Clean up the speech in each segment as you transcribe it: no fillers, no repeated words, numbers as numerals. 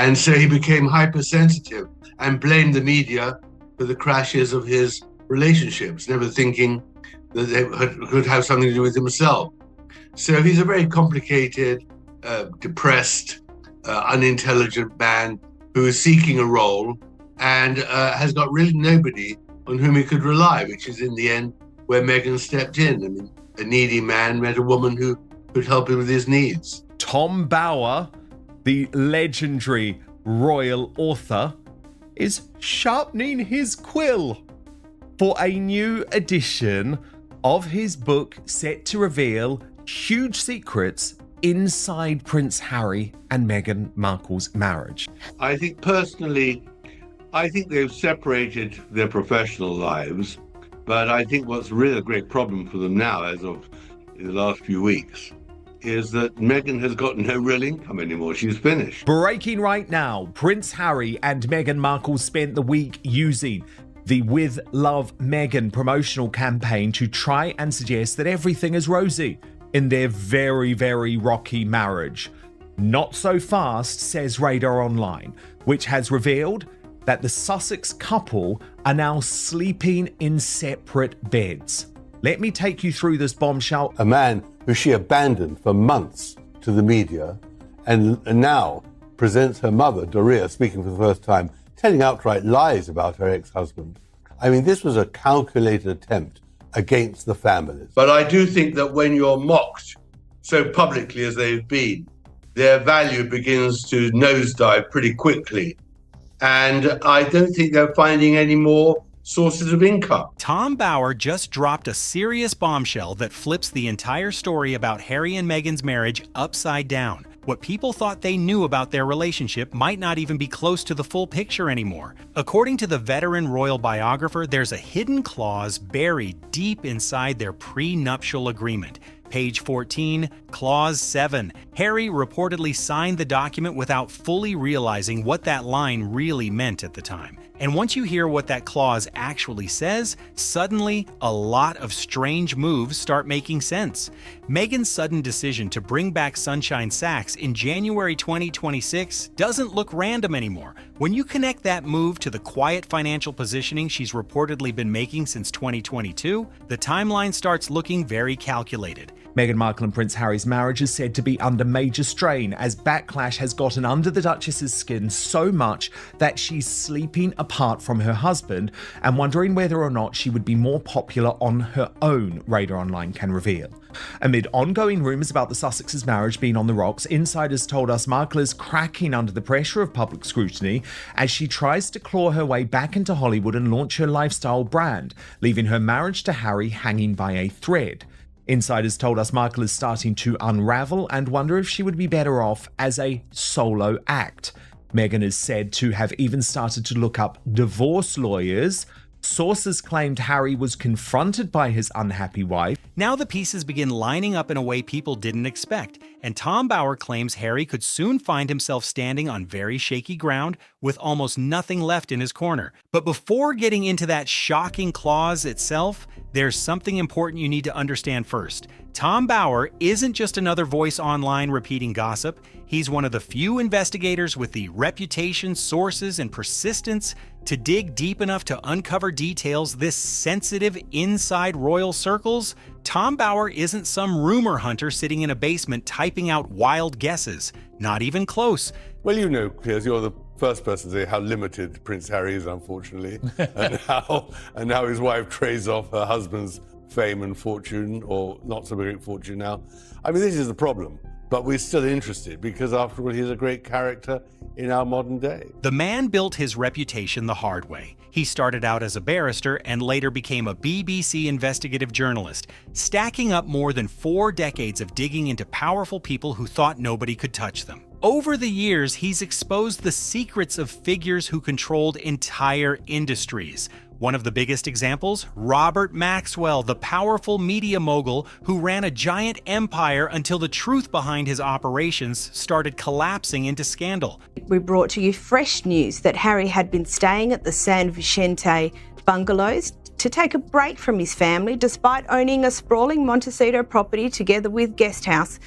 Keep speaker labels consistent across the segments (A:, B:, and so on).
A: And so he became hypersensitive and blamed the media for the crashes of his relationships, never thinking that they could have something to do with himself. So he's a very complicated, depressed, unintelligent man who is seeking a role and has got really nobody on whom he could rely, which is in the end where Meghan stepped in. I mean, a needy man met a woman who could help him with his needs.
B: Tom Bower, the legendary royal author, is sharpening his quill for a new edition of his book set to reveal huge secrets inside Prince Harry and Meghan Markle's marriage.
A: I think personally, they've separated their professional lives, but I think what's really a great problem for them now, as of the last few weeks, is that Meghan has got no real income anymore. She's finished.
B: Breaking right now, Prince Harry and Meghan Markle spent the week using the With Love Meghan promotional campaign to try and suggest that everything is rosy in their very, very rocky marriage. Not so fast, says Radar Online, which has revealed that the Sussex couple are now sleeping in separate beds. Let me take you through this bombshell.
C: A man who she abandoned for months to the media and now presents her mother, Doria, speaking for the first time, telling outright lies about her ex-husband. I mean, this was a calculated attempt against the families.
A: But I do think that when you're mocked so publicly as they've been, their value begins to nosedive pretty quickly. And I don't think they're finding any more sources of income.
D: Tom Bower just dropped a serious bombshell that flips the entire story about Harry and Meghan's marriage upside down. What people thought they knew about their relationship might not even be close to the full picture anymore. According to the veteran royal biographer, there's a hidden clause buried deep inside their prenuptial agreement. Page 14, Clause 7. Harry reportedly signed the document without fully realizing what that line really meant at the time. And once you hear what that clause actually says, suddenly a lot of strange moves start making sense. Meghan's sudden decision to bring back Sunshine Sachs in January 2026 doesn't look random anymore. When you connect that move to the quiet financial positioning she's reportedly been making since 2022, the timeline starts looking very calculated.
B: Meghan Markle and Prince Harry's marriage is said to be under major strain as backlash has gotten under the Duchess's skin so much that she's sleeping apart from her husband and wondering whether or not she would be more popular on her own, Radar Online can reveal. Amid ongoing rumours about the Sussex's marriage being on the rocks, insiders told us Markle is cracking under the pressure of public scrutiny as she tries to claw her way back into Hollywood and launch her lifestyle brand, leaving her marriage to Harry hanging by a thread. Insiders told us Markle is starting to unravel and wonder if she would be better off as a solo act. Meghan is said to have even started to look up divorce lawyers. Sources claimed Harry was confronted by his unhappy wife.
D: Now the pieces begin lining up in a way people didn't expect, and Tom Bower claims Harry could soon find himself standing on very shaky ground with almost nothing left in his corner. But before getting into that shocking clause itself, there's something important you need to understand first. Tom Bower isn't just another voice online repeating gossip. He's one of the few investigators with the reputation, sources, and persistence to dig deep enough to uncover details this sensitive inside royal circles. Tom Bower isn't some rumor hunter sitting in a basement typing out wild guesses. Not even close.
C: Well, you know, Piers, you're the first person to say how limited Prince Harry is, unfortunately, and how his wife trades off her husband's fame and fortune, or not so great fortune now. I mean, this is the problem. But we're still interested because, after all, he's a great character in our modern day.
D: The man built his reputation the hard way. He started out as a barrister and later became a BBC investigative journalist, stacking up more than 4 decades of digging into powerful people who thought nobody could touch them. Over the years, he's exposed the secrets of figures who controlled entire industries. One of the biggest examples, Robert Maxwell, the powerful media mogul who ran a giant empire until the truth behind his operations started collapsing into scandal.
E: We brought to you fresh news that Harry had been staying at the San Vicente bungalows to take a break from his family, despite owning a sprawling Montecito property together with Guesthouse.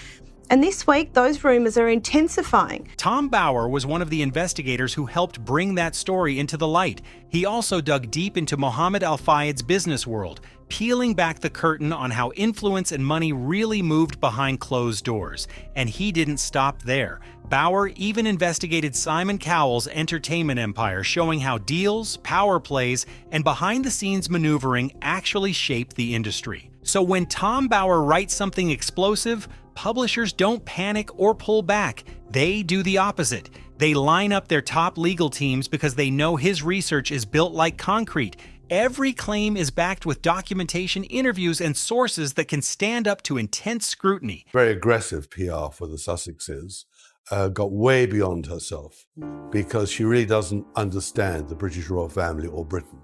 E: And this week, those rumours are intensifying.
D: Tom Bower was one of the investigators who helped bring that story into the light. He also dug deep into Mohammed Al Fayed's business world, peeling back the curtain on how influence and money really moved behind closed doors. And he didn't stop there. Bower even investigated Simon Cowell's entertainment empire, showing how deals, power plays, and behind-the-scenes maneuvering actually shaped the industry. So when Tom Bower writes something explosive, publishers don't panic or pull back. They do the opposite. They line up their top legal teams because they know his research is built like concrete. Every claim is backed with documentation, interviews, and sources that can stand up to intense scrutiny.
C: Very aggressive PR for the Sussexes. Got way beyond herself because she really doesn't understand the British royal family or Britain,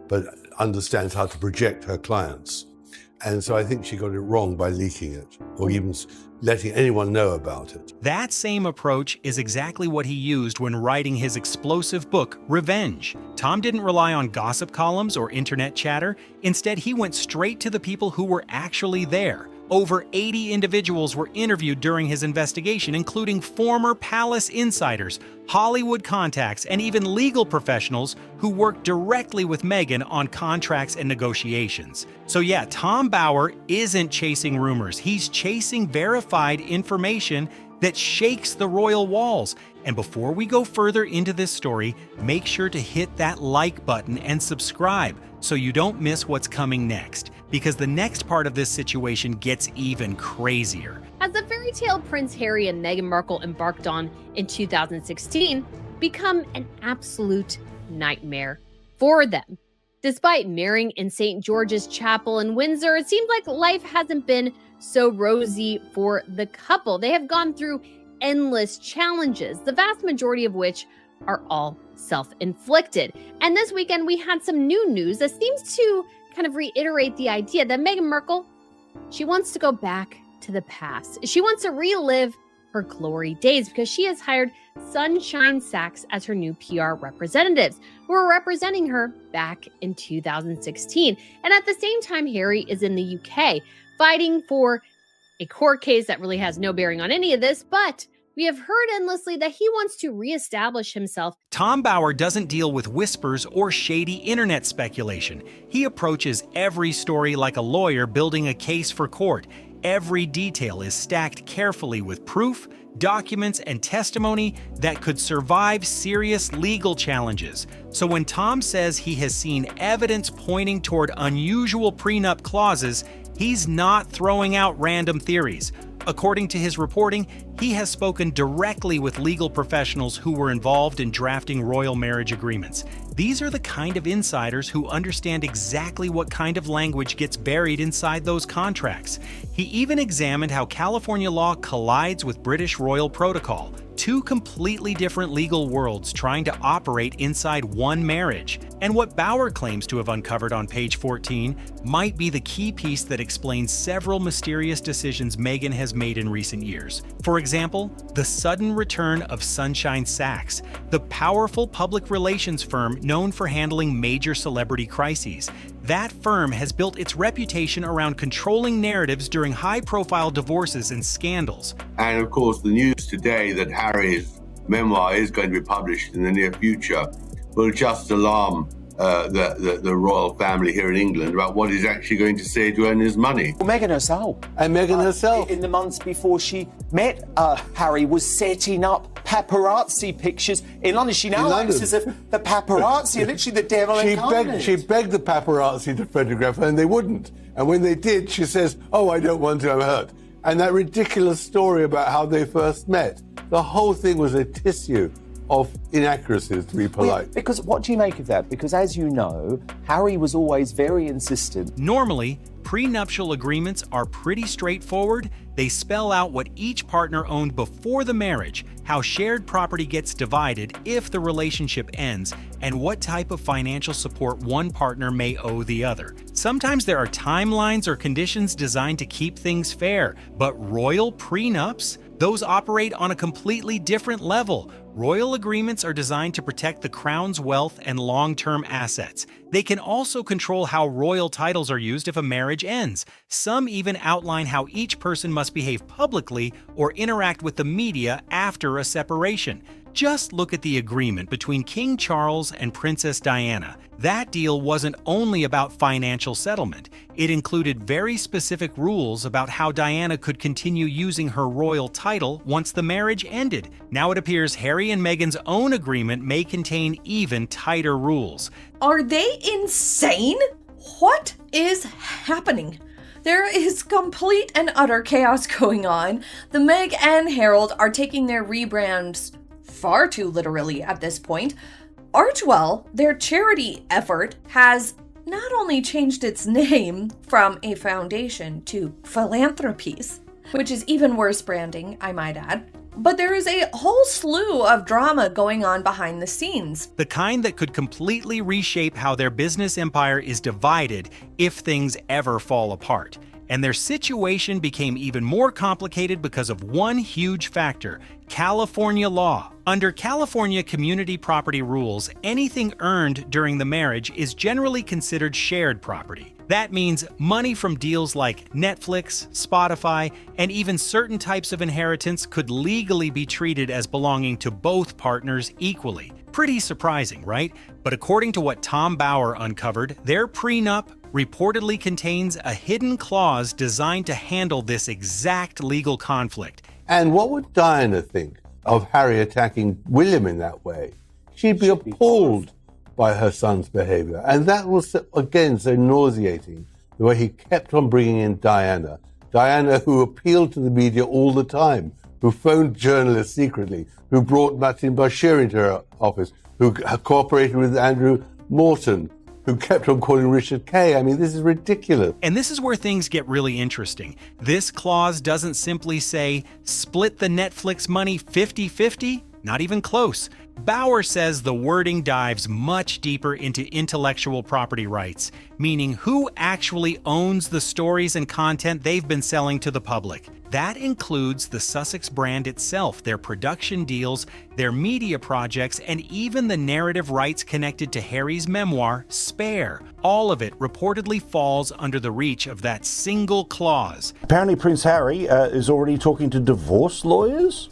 C: but understands how to project her clients. And so I think she got it wrong by leaking it or even letting anyone know about it.
D: That same approach is exactly what he used when writing his explosive book, Revenge. Tom didn't rely on gossip columns or internet chatter. Instead, he went straight to the people who were actually there. Over 80 individuals were interviewed during his investigation, including former palace insiders, Hollywood contacts, and even legal professionals who worked directly with Meghan on contracts and negotiations. So yeah, Tom Bower isn't chasing rumors. He's chasing verified information that shakes the royal walls. And before we go further into this story, make sure to hit that like button and subscribe so you don't miss what's coming next, because the next part of this situation gets even crazier.
F: Has the fairy tale Prince Harry and Meghan Markle embarked on in 2016 become an absolute nightmare for them? Despite marrying in St. George's Chapel in Windsor, it seems like life hasn't been so rosy for the couple. They have gone through endless challenges, the vast majority of which are all self-inflicted. And this weekend, we had some new news that seems to kind of reiterate the idea that Meghan Markle, she wants to go back to the past. She wants to relive her glory days because she has hired Sunshine Sachs as her new PR representatives who are representing her back in 2016. And at the same time, Harry is in the UK fighting for a court case that really has no bearing on any of this, but we have heard endlessly that he wants to reestablish himself.
D: Tom Bower doesn't deal with whispers or shady internet speculation. He approaches every story like a lawyer building a case for court. Every detail is stacked carefully with proof, documents, and testimony that could survive serious legal challenges. So when Tom says he has seen evidence pointing toward unusual prenup clauses, he's not throwing out random theories. According to his reporting, he has spoken directly with legal professionals who were involved in drafting royal marriage agreements. These are the kind of insiders who understand exactly what kind of language gets buried inside those contracts. He even examined how California law collides with British royal protocol, two completely different legal worlds trying to operate inside one marriage. And what Bower claims to have uncovered on page 14 might be the key piece that explains several mysterious decisions Meghan has made in recent years. For example, the sudden return of Sunshine Sachs, the powerful public relations firm known for handling major celebrity crises. That firm has built its reputation around controlling narratives during high-profile divorces and scandals.
A: And of course, the news today that Harry's memoir is going to be published in the near future will just alarm the royal family here in England about what he's actually going to say to earn his money.
G: Well, Meghan herself.
C: And Meghan herself.
G: In the months before she met Harry, was setting up paparazzi pictures in London. She now acts as if the paparazzi are literally the devil incarnate.
C: She begged the paparazzi to photograph her and they wouldn't. And when they did, she says, "Oh, I don't want to, I'm hurt." And that ridiculous story about how they first met, the whole thing was a tissue of inaccuracies, to be polite.
G: Because what do you make of that? Because as you know, Harry was always very insistent.
D: Normally, prenuptial agreements are pretty straightforward. They spell out what each partner owned before the marriage, how shared property gets divided if the relationship ends, and what type of financial support one partner may owe the other. Sometimes there are timelines or conditions designed to keep things fair, but royal prenups? Those operate on a completely different level. Royal agreements are designed to protect the crown's wealth and long-term assets. They can also control how royal titles are used if a marriage ends. Some even outline how each person must behave publicly or interact with the media after a separation. Just look at the agreement between King Charles and Princess Diana. That deal wasn't only about financial settlement. It included very specific rules about how Diana could continue using her royal title once the marriage ended. Now it appears Harry and Meghan's own agreement may contain even tighter rules.
H: Are they insane? What is happening? There is complete and utter chaos going on. The Meg and Herald are taking their rebrands far too literally at this point. Archewell, their charity effort, has not only changed its name from a foundation to Philanthropies, which is even worse branding, I might add, but there is a whole slew of drama going on behind the scenes.
D: The kind that could completely reshape how their business empire is divided if things ever fall apart. And their situation became even more complicated because of one huge factor: California law. Under California community property rules, anything earned during the marriage is generally considered shared property. That means money from deals like Netflix, Spotify, and even certain types of inheritance could legally be treated as belonging to both partners equally. Pretty surprising, right? But according to what Tom Bauer uncovered, their prenup reportedly contains a hidden clause designed to handle this exact legal conflict.
C: And what would Diana think of Harry attacking William in that way? She'd be appalled by her son's behavior. And that was, again, so nauseating, the way he kept on bringing in Diana. Diana, who appealed to the media all the time, who phoned journalists secretly, who brought Martin Bashir into her office, who cooperated with Andrew Morton, who kept on calling Richard Kay. I mean, this is ridiculous.
D: And this is where things get really interesting. This clause doesn't simply say, split the Netflix money 50-50, not even close. Bauer says the wording dives much deeper into intellectual property rights, meaning who actually owns the stories and content they've been selling to the public. That includes the Sussex brand itself, their production deals, their media projects, and even the narrative rights connected to Harry's memoir, Spare. All of it reportedly falls under the reach of that single clause.
I: Apparently Prince Harry is already talking to divorce lawyers?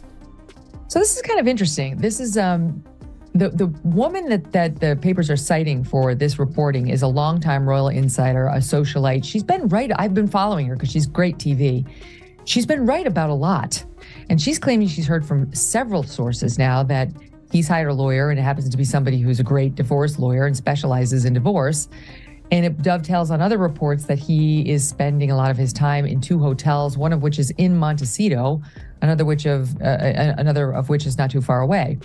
J: So this is kind of interesting. This is the woman that the papers are citing for this reporting is a longtime royal insider, a socialite. She's been right. I've been following her because she's great TV. She's been right about a lot. And she's claiming she's heard from several sources now that he's hired a lawyer, and it happens to be somebody who's a great divorce lawyer and specializes in divorce. And it dovetails on other reports that he is spending a lot of his time in 2 hotels, one of which is in Montecito, another of which is not too far away,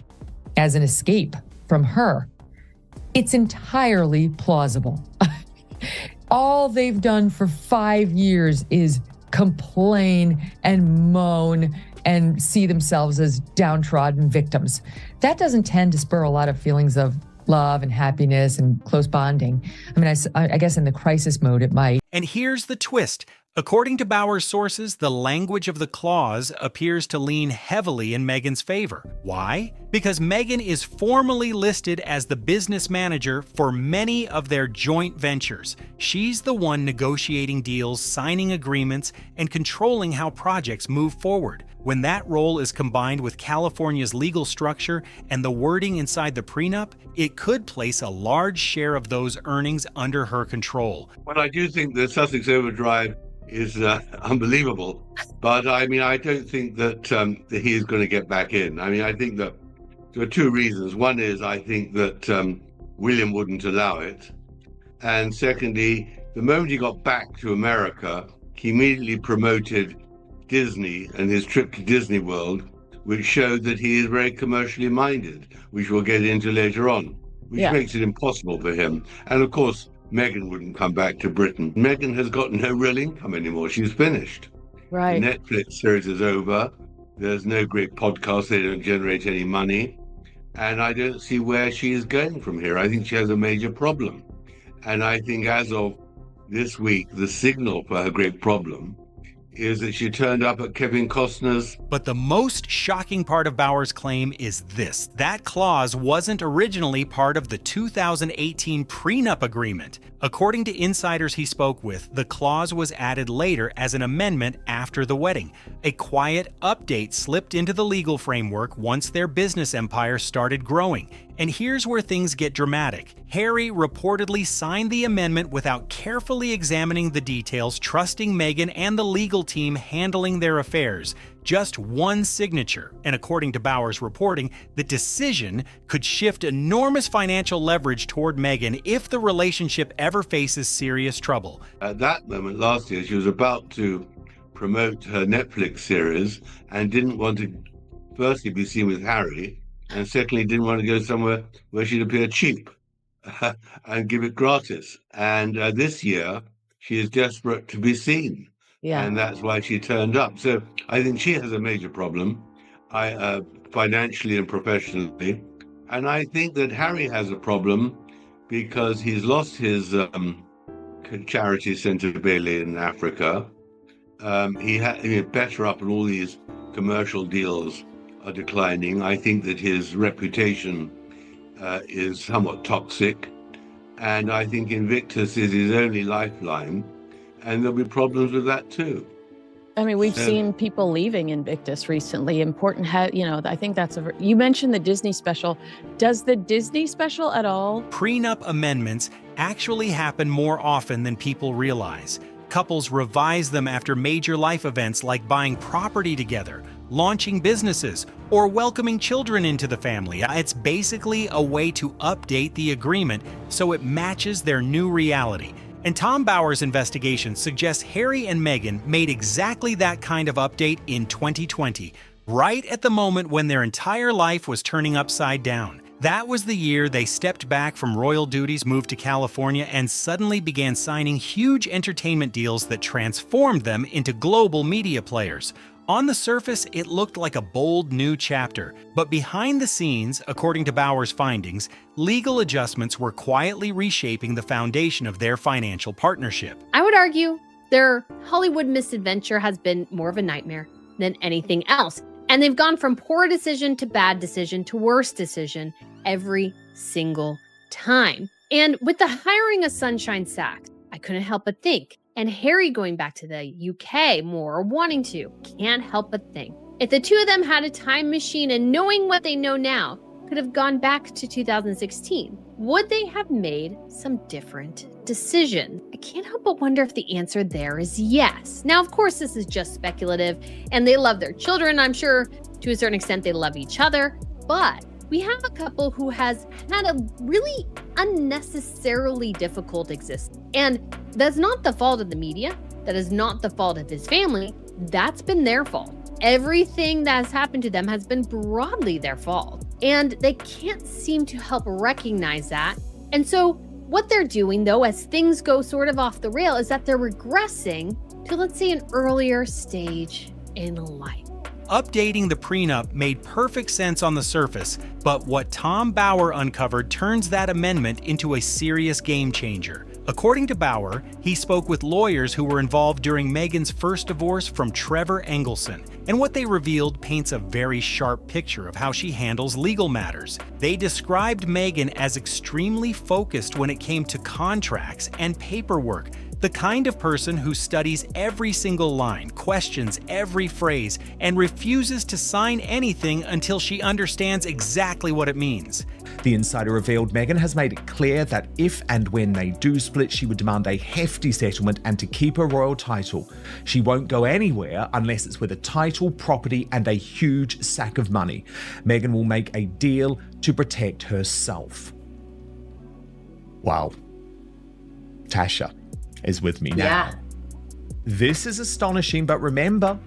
J: as an escape from her. It's entirely plausible. All they've done for 5 years is complain and moan and see themselves as downtrodden victims. That doesn't tend to spur a lot of feelings of love and happiness and close bonding. I mean, I guess in the crisis mode it might.
D: And here's the twist. According to Bauer's sources, the language of the clause appears to lean heavily in Meghan's favor. Why? Because Meghan is formally listed as the business manager for many of their joint ventures. She's the one negotiating deals, signing agreements, and controlling how projects move forward. When that role is combined with California's legal structure and the wording inside the prenup, it could place a large share of those earnings under her control.
A: Well, I do think the Sussex overdrive is unbelievable. But I mean, I don't think that he is going to get back in. I mean, I think that there are 2 reasons. One is I think that William wouldn't allow it. And secondly, the moment he got back to America, he immediately promoted Disney and his trip to Disney World, which showed that he is very commercially minded, which we'll get into later on, which makes it impossible for him. And of course, Meghan wouldn't come back to Britain. Meghan has got no real income anymore. She's finished.
J: Right.
A: The Netflix series is over. There's no great podcast. They don't generate any money. And I don't see where she is going from here. I think she has a major problem. And I think as of this week, the signal for her great problem is that she turned up at Kevin Costner's.
D: But the most shocking part of Bauer's claim is this: that clause wasn't originally part of the 2018 prenup agreement. According to insiders he spoke with, the clause was added later as an amendment after the wedding. A quiet update slipped into the legal framework once their business empire started growing. And here's where things get dramatic. Harry reportedly signed the amendment without carefully examining the details, trusting Meghan and the legal team handling their affairs. Just one signature, and according to Bauer's reporting, the decision could shift enormous financial leverage toward Meghan if the relationship ever faces serious trouble.
A: At that moment last year, she was about to promote her Netflix series and didn't want to firstly be seen with Harry, and secondly didn't want to go somewhere where she'd appear cheap and give it gratis. And this year, she is desperate to be seen.
K: Yeah.
A: And that's why she turned up. So I think she has a major problem, financially and professionally. And I think that Harry has a problem because he's lost his charity centre Bailey in Africa. He better up, and all these commercial deals are declining. I think that his reputation is somewhat toxic. And I think Invictus is his only lifeline. And there'll be problems with that too.
K: I mean, we've seen people leaving Invictus recently. I think that's you mentioned the Disney special. Does the Disney special at all?
D: Prenup amendments actually happen more often than people realize. Couples revise them after major life events like buying property together, launching businesses, or welcoming children into the family. It's basically a way to update the agreement so it matches their new reality. And Tom Bauer's investigation suggests Harry and Meghan made exactly that kind of update in 2020, right at the moment when their entire life was turning upside down. That was the year they stepped back from royal duties, moved to California, and suddenly began signing huge entertainment deals that transformed them into global media players. On the surface, it looked like a bold new chapter, but behind the scenes, according to Bauer's findings, legal adjustments were quietly reshaping the foundation of their financial partnership.
F: I would argue their Hollywood misadventure has been more of a nightmare than anything else. And they've gone from poor decision to bad decision to worse decision every single time. And with the hiring of Sunshine Sachs, I couldn't help but think, and Harry going back to the UK more, or wanting to, can't help but think, if the two of them had a time machine and knowing what they know now, could have gone back to 2016, would they have made some different decisions? I can't help but wonder if the answer there is yes. Now, of course, this is just speculative, and they love their children. I'm sure to a certain extent they love each other, but we have a couple who has had a really unnecessarily difficult existence. And that's not the fault of the media. That is not the fault of his family. That's been their fault. Everything that has happened to them has been broadly their fault. And they can't seem to help recognize that. And so what they're doing, though, as things go sort of off the rail, is that they're regressing to, let's say, an earlier stage in life.
D: Updating the prenup made perfect sense on the surface, but what Tom Bauer uncovered turns that amendment into a serious game changer. According to Bauer, he spoke with lawyers who were involved during Meghan's first divorce from Trevor Engelson, and what they revealed paints a very sharp picture of how she handles legal matters. They described Meghan as extremely focused when it came to contracts and paperwork, the kind of person who studies every single line, questions every phrase, and refuses to sign anything until she understands exactly what it means.
B: The insider revealed Meghan has made it clear that if and when they do split, she would demand a hefty settlement and to keep her royal title. She won't go anywhere unless it's with a title, property, and a huge sack of money. Meghan will make a deal to protect herself. Wow. Tasha is with me now.
H: Yeah.
B: This is astonishing, but remember,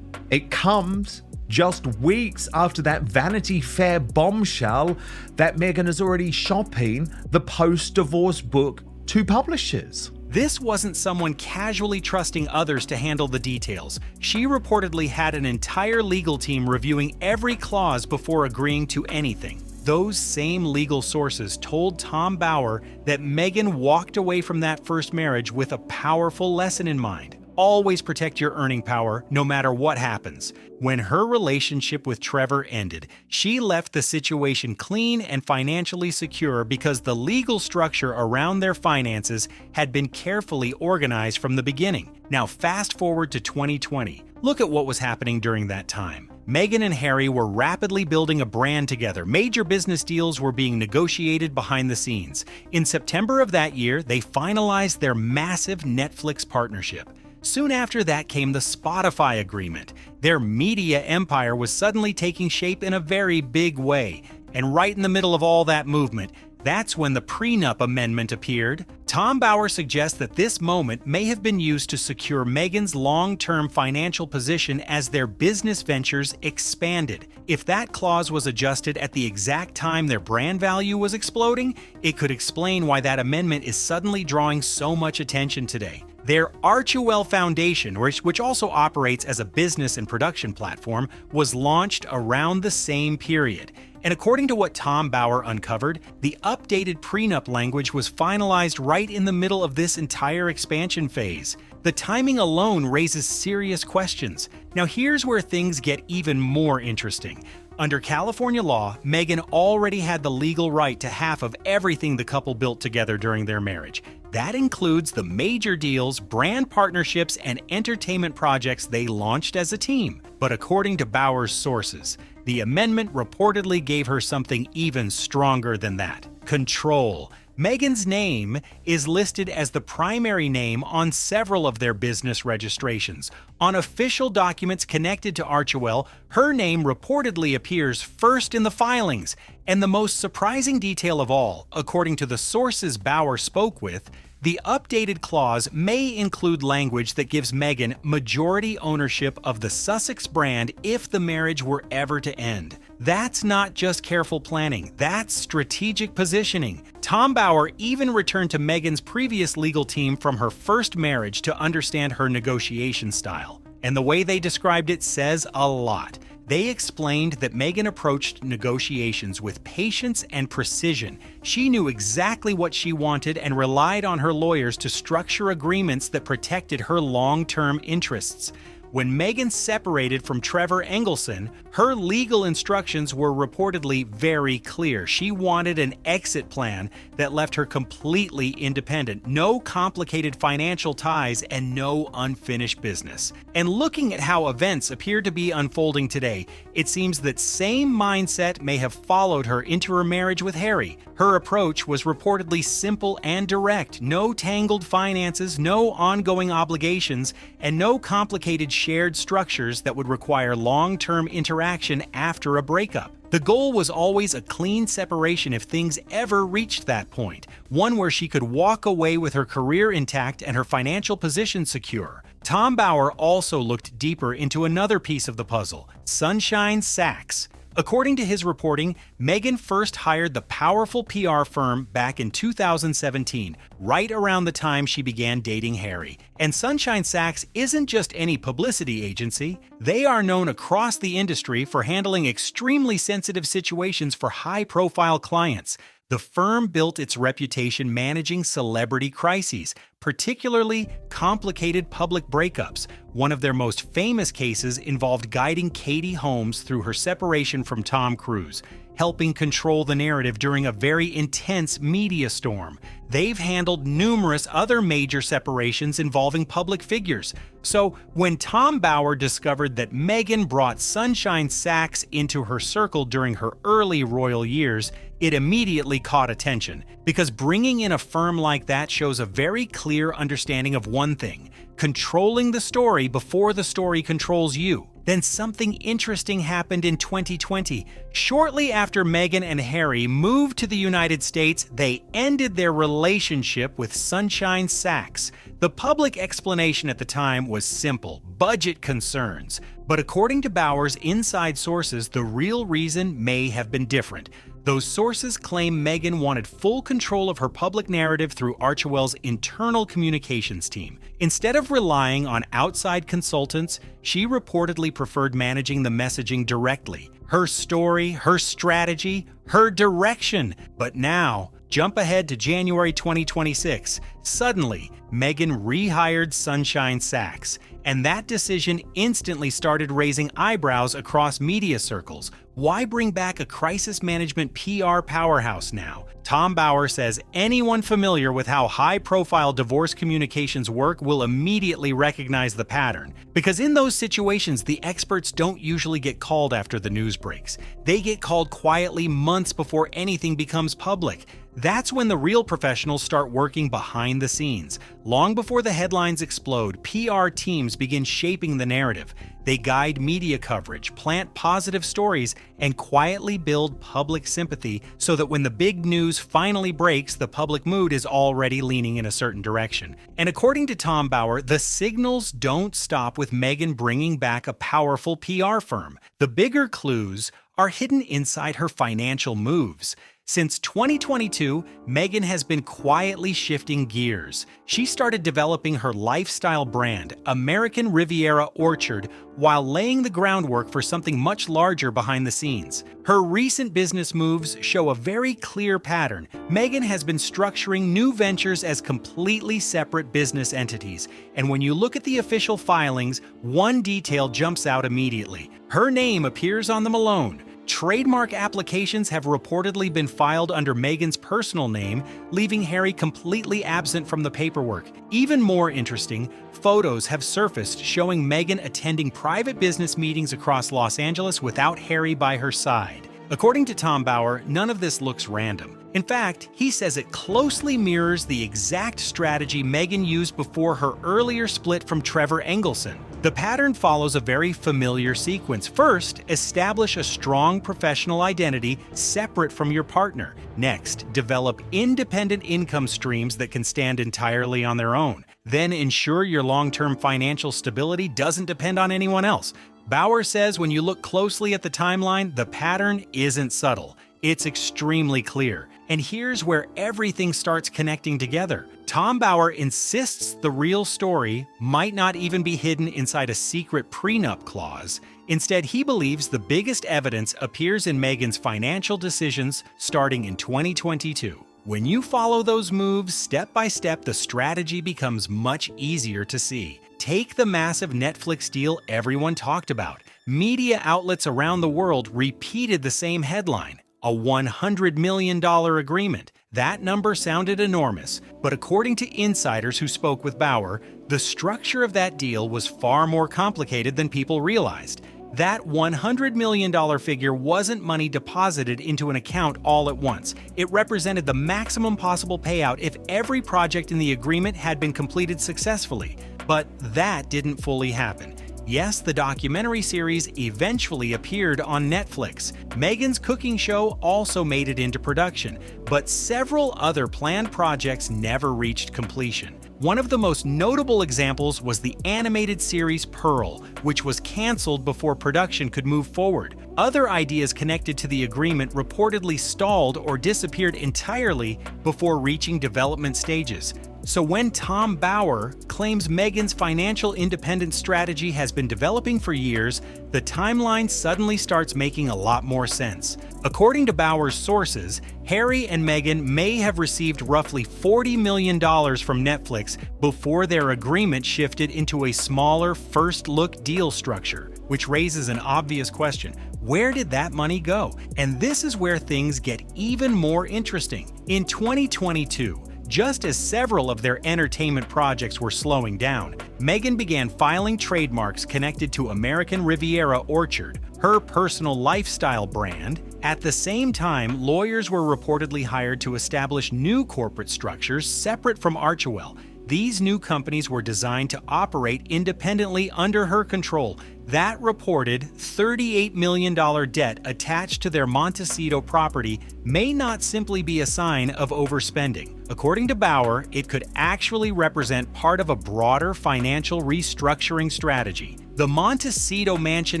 B: it comes just weeks after that Vanity Fair bombshell that Meghan is already shopping the post-divorce book to publishers.
D: This wasn't someone casually trusting others to handle the details. She reportedly had an entire legal team reviewing every clause before agreeing to anything. Those same legal sources told Tom Bauer that Meghan walked away from that first marriage with a powerful lesson in mind. always protect your earning power no matter what happens. When her relationship with Trevor ended, she left the situation clean and financially secure because the legal structure around their finances had been carefully organized from the beginning. Now fast forward to 2020. Look at what was happening during that time. Meghan and Harry were rapidly building a brand together. Major business deals were being negotiated behind the scenes. In September of that year, they finalized their massive Netflix partnership. Soon after that came the Spotify agreement. Their media empire was suddenly taking shape in a very big way. And right in the middle of all that movement, that's when the prenup amendment appeared. Tom Bower suggests that this moment may have been used to secure Meghan's long-term financial position as their business ventures expanded. If that clause was adjusted at the exact time their brand value was exploding, it could explain why that amendment is suddenly drawing so much attention today. Their Archewell Foundation, which also operates as a business and production platform, was launched around the same period. And according to what Tom Bower uncovered, the updated prenup language was finalized right in the middle of this entire expansion phase. The timing alone raises serious questions. Now here's where things get even more interesting. Under California law, Meghan already had the legal right to half of everything the couple built together during their marriage. That includes the major deals, brand partnerships, and entertainment projects they launched as a team. But according to Bower's sources, the amendment reportedly gave her something even stronger than that: control. Meghan's name is listed as the primary name on several of their business registrations. On official documents connected to Archewell, her name reportedly appears first in the filings. And the most surprising detail of all, according to the sources Bower spoke with, the updated clause may include language that gives Meghan majority ownership of the Sussex brand if the marriage were ever to end. That's not just careful planning, that's strategic positioning. Tom Bower even returned to Meghan's previous legal team from her first marriage to understand her negotiation style. And the way they described it says a lot. They explained that Meghan approached negotiations with patience and precision. She knew exactly what she wanted and relied on her lawyers to structure agreements that protected her long-term interests. When Meghan separated from Trevor Engelson, her legal instructions were reportedly very clear. She wanted an exit plan that left her completely independent, no complicated financial ties, and no unfinished business. And looking at how events appear to be unfolding today, it seems that same mindset may have followed her into her marriage with Harry. Her approach was reportedly simple and direct: no tangled finances, no ongoing obligations, and no complicated shared structures that would require long-term interaction after a breakup. The goal was always a clean separation if things ever reached that point, one where she could walk away with her career intact and her financial position secure. Tom Bower also looked deeper into another piece of the puzzle: Sunshine Sachs. According to his reporting, Meghan first hired the powerful PR firm back in 2017, right around the time she began dating Harry. And Sunshine Sachs isn't just any publicity agency. They are known across the industry for handling extremely sensitive situations for high-profile clients. The firm built its reputation managing celebrity crises, particularly complicated public breakups. One of their most famous cases involved guiding Katie Holmes through her separation from Tom Cruise, helping control the narrative during a very intense media storm. They've handled numerous other major separations involving public figures. So when Tom Bower discovered that Meghan brought Sunshine Sachs into her circle during her early royal years, it immediately caught attention, because bringing in a firm like that shows a very clear understanding of one thing: controlling the story before the story controls you. Then something interesting happened in 2020. Shortly after Meghan and Harry moved to the United States, they ended their relationship with Sunshine Sachs. The public explanation at the time was simple: budget concerns. But according to Bower's inside sources, the real reason may have been different. Those sources claim Meghan wanted full control of her public narrative through Archewell's internal communications team. Instead of relying on outside consultants, she reportedly preferred managing the messaging directly. Her story, her strategy, her direction. But now, Jump ahead to January 2026. Suddenly, Meghan rehired Sunshine Sachs, and that decision instantly started raising eyebrows across media circles. Why bring back a crisis management PR powerhouse now? Tom Bower says anyone familiar with how high-profile divorce communications work will immediately recognize the pattern. Because in those situations, the experts don't usually get called after the news breaks. They get called quietly months before anything becomes public. That's when the real professionals start working behind the scenes. Long before the headlines explode, PR teams begin shaping the narrative. They guide media coverage, plant positive stories, and quietly build public sympathy so that when the big news finally breaks, the public mood is already leaning in a certain direction. And according to Tom Bower, the signals don't stop with Meghan bringing back a powerful PR firm. The bigger clues are hidden inside her financial moves. Since 2022, Meghan has been quietly shifting gears. She started developing her lifestyle brand, American Riviera Orchard, while laying the groundwork for something much larger behind the scenes. Her recent business moves show a very clear pattern. Meghan has been structuring new ventures as completely separate business entities. And when you look at the official filings, one detail jumps out immediately. Her name appears on them alone. Trademark applications have reportedly been filed under Meghan's personal name, leaving Harry completely absent from the paperwork. Even more interesting, photos have surfaced showing Meghan attending private business meetings across Los Angeles without Harry by her side. According to Tom Bower, none of this looks random. In fact, he says it closely mirrors the exact strategy Meghan used before her earlier split from Trevor Engelson. The pattern follows a very familiar sequence. First, establish a strong professional identity separate from your partner. Next, develop independent income streams that can stand entirely on their own. Then ensure your long-term financial stability doesn't depend on anyone else. Bower says when you look closely at the timeline, the pattern isn't subtle. It's extremely clear. And here's where everything starts connecting together. Tom Bower insists the real story might not even be hidden inside a secret prenup clause. Instead, he believes the biggest evidence appears in Meghan's financial decisions starting in 2022. When you follow those moves step by step, the strategy becomes much easier to see. Take the massive Netflix deal everyone talked about. Media outlets around the world repeated the same headline. A $100 million agreement. That number sounded enormous, but according to insiders who spoke with Bower, the structure of that deal was far more complicated than people realized. That $100 million figure wasn't money deposited into an account all at once. It represented the maximum possible payout if every project in the agreement had been completed successfully. But that didn't fully happen. Yes, the documentary series eventually appeared on Netflix. Meghan's cooking show also made it into production, but several other planned projects never reached completion. One of the most notable examples was the animated series Pearl, which was canceled before production could move forward. Other ideas connected to the agreement reportedly stalled or disappeared entirely before reaching development stages. So when Tom Bower claims Meghan's financial independence strategy has been developing for years, the timeline suddenly starts making a lot more sense. According to Bower's sources, Harry and Meghan may have received roughly $40 million from Netflix before their agreement shifted into a smaller first-look deal structure, which raises an obvious question. Where did that money go? And this is where things get even more interesting. In 2022, just as several of their entertainment projects were slowing down, Meghan began filing trademarks connected to American Riviera Orchard, her personal lifestyle brand. At the same time, lawyers were reportedly hired to establish new corporate structures separate from Archewell. These new companies were designed to operate independently under her control. That reported $38 million debt attached to their Montecito property may not simply be a sign of overspending. According to Bower, it could actually represent part of a broader financial restructuring strategy. The Montecito mansion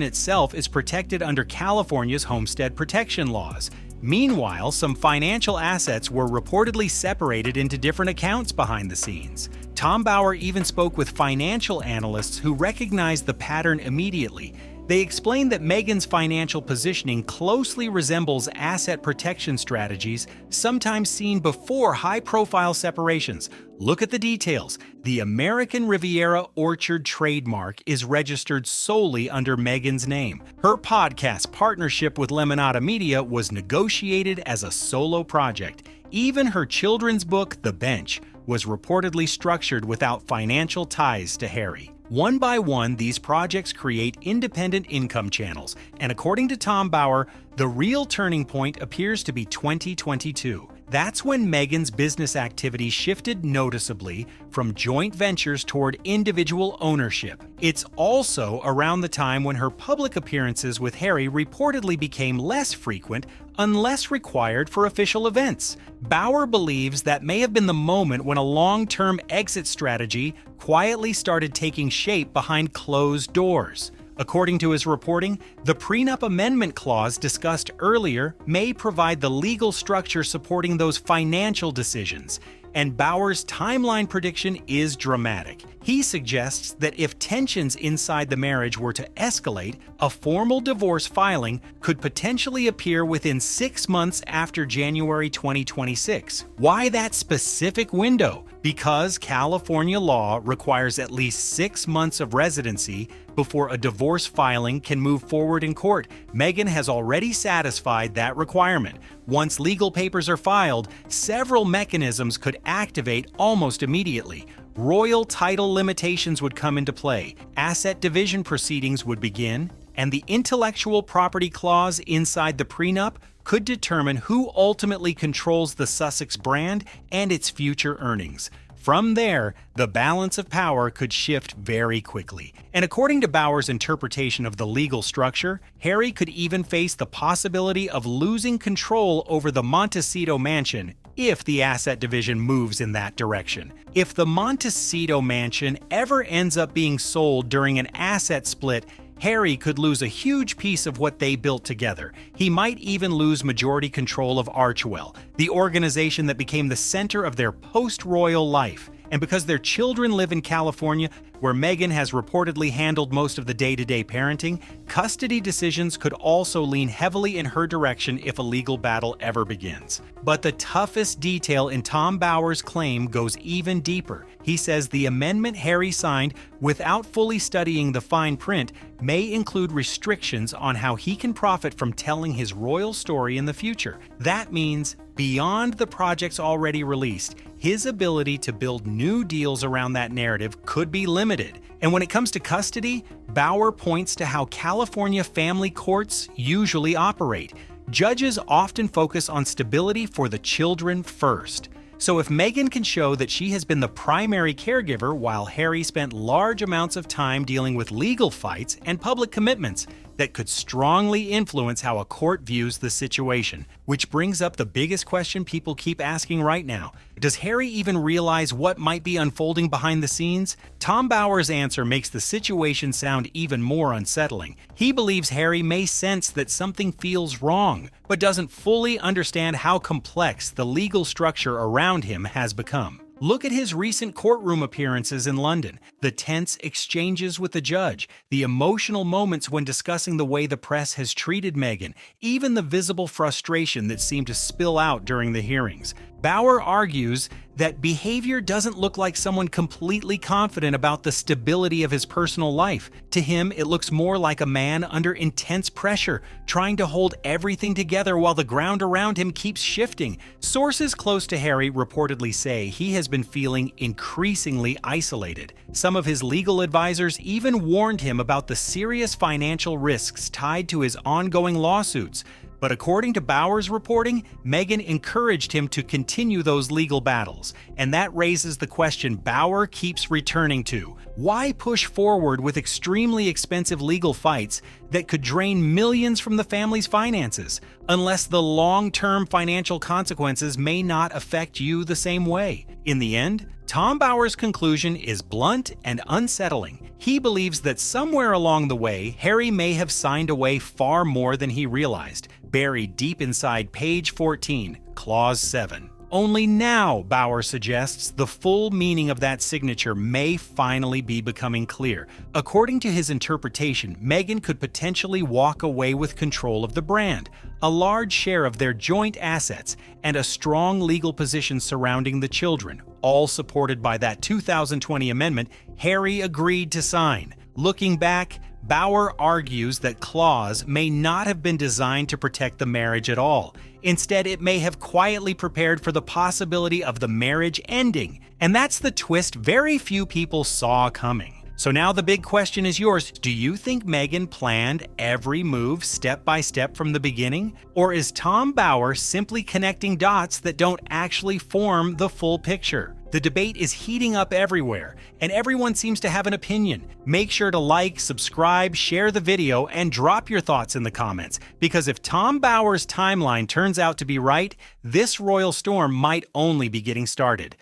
D: itself is protected under California's homestead protection laws. Meanwhile, some financial assets were reportedly separated into different accounts behind the scenes. Tom Bower even spoke with financial analysts who recognized the pattern immediately. They explained that Meghan's financial positioning closely resembles asset protection strategies sometimes seen before high-profile separations. Look at the details. The American Riviera Orchard trademark is registered solely under Meghan's name. Her podcast partnership with Lemonada Media was negotiated as a solo project. Even her children's book, The Bench, was reportedly structured without financial ties to Harry. One by one, these projects create independent income channels, and according to Tom Bower, the real turning point appears to be 2022. That's when Meghan's business activity shifted noticeably from joint ventures toward individual ownership. It's also around the time when her public appearances with Harry reportedly became less frequent unless required for official events. Bower believes that may have been the moment when a long-term exit strategy quietly started taking shape behind closed doors. According to his reporting, the prenup amendment clause discussed earlier may provide the legal structure supporting those financial decisions, and Bower's timeline prediction is dramatic. He suggests that if tensions inside the marriage were to escalate, a formal divorce filing could potentially appear within 6 months after January 2026. Why that specific window? Because California law requires at least 6 months of residency before a divorce filing can move forward in court. Meghan has already satisfied that requirement. Once legal papers are filed, several mechanisms could activate almost immediately. Royal title limitations would come into play, asset division proceedings would begin, and the intellectual property clause inside the prenup could determine who ultimately controls the Sussex brand and its future earnings. From there, the balance of power could shift very quickly. And according to Bower's interpretation of the legal structure, Harry could even face the possibility of losing control over the Montecito mansion if the asset division moves in that direction. If the Montecito mansion ever ends up being sold during an asset split, Harry could lose a huge piece of what they built together. He might even lose majority control of Archewell, the organization that became the center of their post-royal life. And because their children live in California, where Meghan has reportedly handled most of the day-to-day parenting, custody decisions could also lean heavily in her direction if a legal battle ever begins. But the toughest detail in Tom Bower's claim goes even deeper. He says the amendment Harry signed, without fully studying the fine print, may include restrictions on how he can profit from telling his royal story in the future. That means, beyond the projects already released, his ability to build new deals around that narrative could be limited. And when it comes to custody, Bower points to how California family courts usually operate. Judges often focus on stability for the children first. So if Meghan can show that she has been the primary caregiver while Harry spent large amounts of time dealing with legal fights and public commitments, that could strongly influence how a court views the situation. Which brings up the biggest question people keep asking right now. Does Harry even realize what might be unfolding behind the scenes? Tom Bower's answer makes the situation sound even more unsettling. He believes Harry may sense that something feels wrong, but doesn't fully understand how complex the legal structure around him has become. Look at his recent courtroom appearances in London, the tense exchanges with the judge, the emotional moments when discussing the way the press has treated Meghan, even the visible frustration that seemed to spill out during the hearings. Bower argues that behavior doesn't look like someone completely confident about the stability of his personal life. To him, it looks more like a man under intense pressure, trying to hold everything together while the ground around him keeps shifting. Sources close to Harry reportedly say he has been feeling increasingly isolated. Some of his legal advisors even warned him about the serious financial risks tied to his ongoing lawsuits. But according to Bower's reporting, Meghan encouraged him to continue those legal battles. And that raises the question Bower keeps returning to. Why push forward with extremely expensive legal fights that could drain millions from the family's finances, unless the long-term financial consequences may not affect you the same way? In the end, Tom Bower's conclusion is blunt and unsettling. He believes that somewhere along the way, Harry may have signed away far more than he realized, buried deep inside page 14, clause 7. Only now, Bauer suggests, the full meaning of that signature may finally be becoming clear. According to his interpretation, Meghan could potentially walk away with control of the brand, a large share of their joint assets, and a strong legal position surrounding the children, all supported by that 2020 amendment Harry agreed to sign. Looking back, Bauer argues that clause may not have been designed to protect the marriage at all. Instead, it may have quietly prepared for the possibility of the marriage ending. And that's the twist very few people saw coming. So now the big question is yours. Do you think Meghan planned every move step by step from the beginning? Or is Tom Bauer simply connecting dots that don't actually form the full picture? The debate is heating up everywhere, and everyone seems to have an opinion. Make sure to like, subscribe, share the video, and drop your thoughts in the comments, because if Tom Bauer's timeline turns out to be right, this royal storm might only be getting started.